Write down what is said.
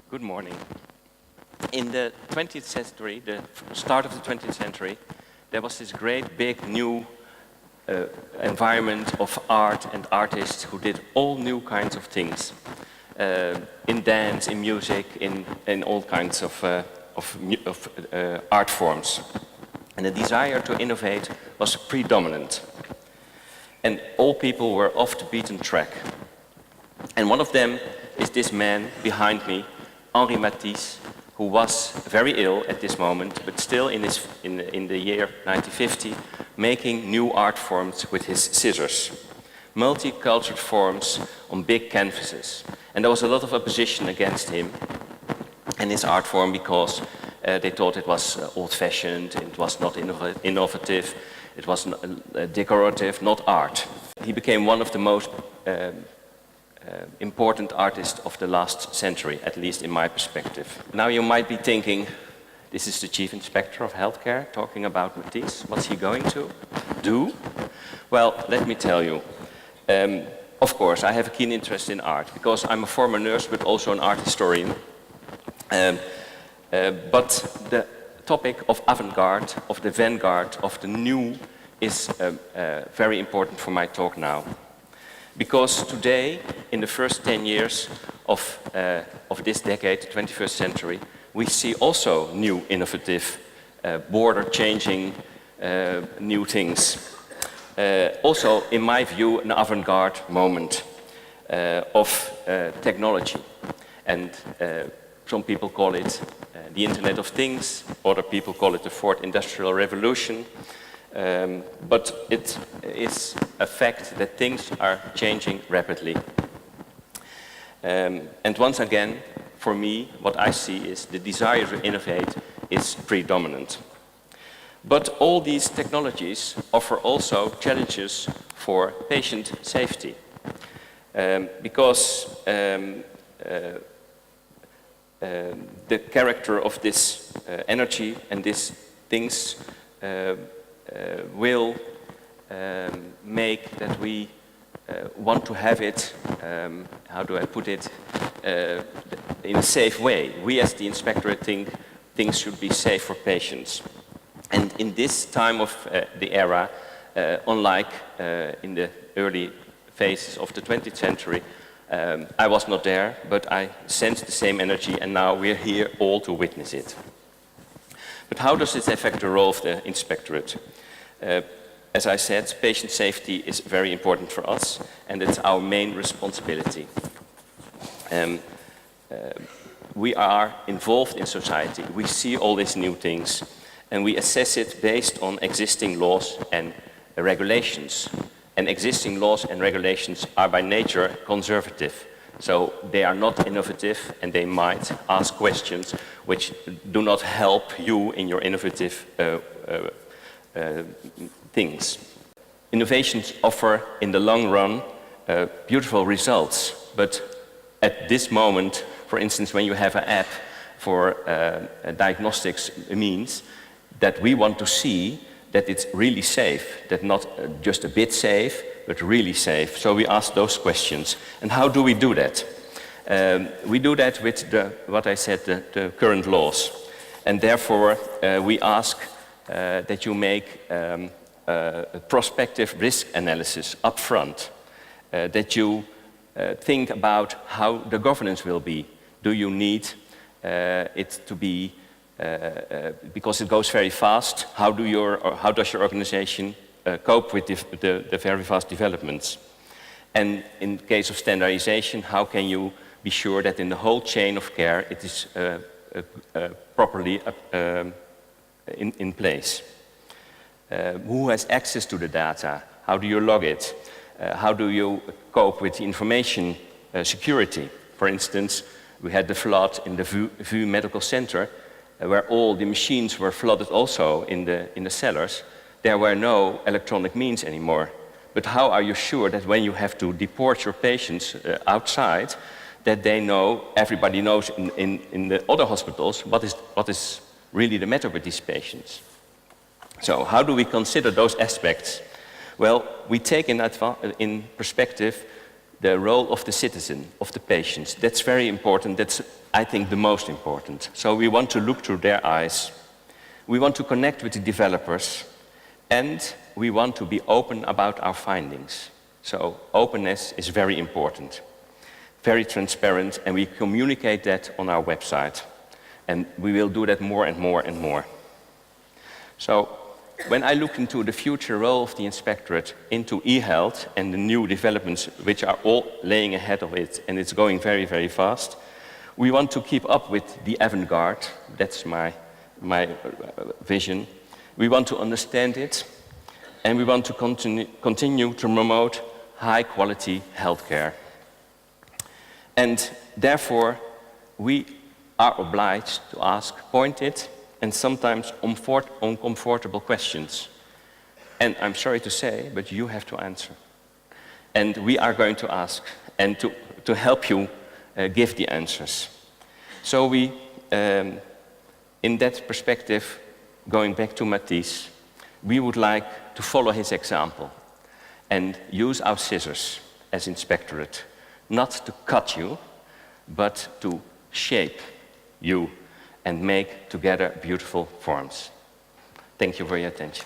Good morning. In the 20th century, the start of the 20th century, there was this great big new environment of art and artists who did all new kinds of things. In dance, in music, in all kinds of art forms. And the desire to innovate was predominant. And all people were off the beaten track. And one of them is this man behind me, Henri Matisse, who was very ill at this moment, but still in the year 1950, making new art forms with his scissors. Multicultural forms on big canvases. And there was a lot of opposition against him and his art form because they thought it was old-fashioned, it was not innovative, it was decorative, not art. He became one of the most important artists of the last century, at least in my perspective. Now you might be thinking, this is the Chief Inspector of Healthcare talking about Matisse. What's he going to do? Well, let me tell you. Of course, I have a keen interest in art because I'm a former nurse but also an art historian. But the topic of avant-garde, of the vanguard, of the new is very important for my talk now. Because today, in the first 10 years of this decade, the 21st century, we see also new, innovative, border-changing new things. Also, in my view, an avant-garde moment of technology. And some people call it the Internet of Things, other people call it the Fourth Industrial Revolution. But it is a fact that things are changing rapidly. And once again, for me, what I see is the desire to innovate is predominant. But all these technologies offer also challenges for patient safety. Because the character of this energy and these things will make that we want to have it, how do I put it, in a safe way. We as the inspectorate think things should be safe for patients. And in this time of the era, unlike in the early phases of the 20th century, I was not there, but I sensed the same energy, and now we're here all to witness it. But how does this affect the role of the inspectorate? As I said, patient safety is very important for us, and it's our main responsibility. We are involved in society. We see all these new things, and we assess it based on existing laws and regulations. And existing laws and regulations are by nature conservative. So they are not innovative, and they might ask questions which do not help you in your innovative things. Innovations offer, in the long run, beautiful results. But at this moment, for instance, when you have an app for diagnostics means that we want to see that it's really safe, that not just a bit safe, but really safe. So we ask those questions. And how do we do that? We do that with what I said, the current laws. And therefore, we ask that you make a prospective risk analysis up front, that you think about how the governance will be. Do you need it to be, because it goes very fast, how does your organization cope with the very fast developments? And in case of standardization, how can you be sure that in the whole chain of care it is properly in place? Who has access to the data? How do you log it? How do you cope with the information security? For instance, we had the flood in the VU Medical Center, where all the machines were flooded also in the cellars. There were no electronic means anymore. But how are you sure that when you have to deport your patients outside, that they know, everybody knows in the other hospitals, what is really the matter with these patients? So how do we consider those aspects? Well, we take in perspective the role of the citizen, of the patients. That's very important. That's, I think, the most important. So we want to look through their eyes. We want to connect with the developers, and we want to be open about our findings. So openness is very important, very transparent, and we communicate that on our website. And we will do that more and more and more. So when I look into the future role of the inspectorate into e-health and the new developments which are all laying ahead of it, and it's going very, very fast, we want to keep up with the avant-garde. That's my vision. We want to understand it, and we want to continue to promote high-quality healthcare. And therefore, we are obliged to ask pointed and sometimes uncomfortable questions. And I'm sorry to say, but you have to answer. And we are going to ask and to help you give the answers. So we, in that perspective, going back to Matthijs, we would like to follow his example and use our scissors as inspectorate, not to cut you, but to shape you and make together beautiful forms. Thank you for your attention.